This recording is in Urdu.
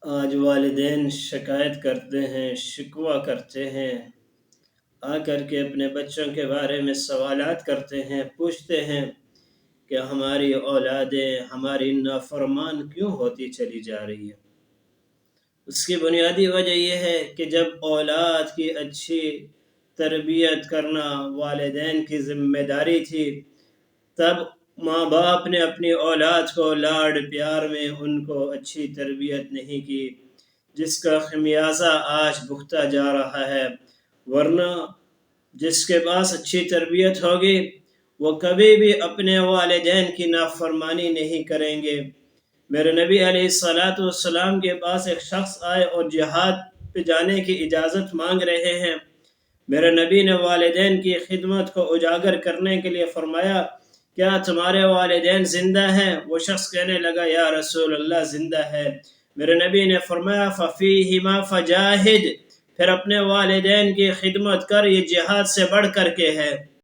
آج والدین شکایت کرتے ہیں، شکوہ کرتے ہیں، آ کر کے اپنے بچوں کے بارے میں سوالات کرتے ہیں، پوچھتے ہیں کہ ہماری اولادیں ہماری نافرمان کیوں ہوتی چلی جا رہی ہیں۔ اس کی بنیادی وجہ یہ ہے کہ جب اولاد کی اچھی تربیت کرنا والدین کی ذمہ داری تھی، تب ماں باپ نے اپنی اولاد کو لاڈ پیار میں ان کو اچھی تربیت نہیں کی، جس کا خمیازہ آج بھگتا جا رہا ہے۔ ورنہ جس کے پاس اچھی تربیت ہوگی وہ کبھی بھی اپنے والدین کی نافرمانی نہیں کریں گے۔ میرے نبی علیہ السلام کے پاس ایک شخص آئے اور جہاد پہ جانے کی اجازت مانگ رہے ہیں۔ میرے نبی نے والدین کی خدمت کو اجاگر کرنے کے لیے فرمایا، کیا تمہارے والدین زندہ ہیں؟ وہ شخص کہنے لگا، یا رسول اللہ زندہ ہے۔ میرے نبی نے فرمایا، فَفِيهِمَا فَجَاهِدْ، پھر اپنے والدین کی خدمت کر، یہ جہاد سے بڑھ کر کے ہے۔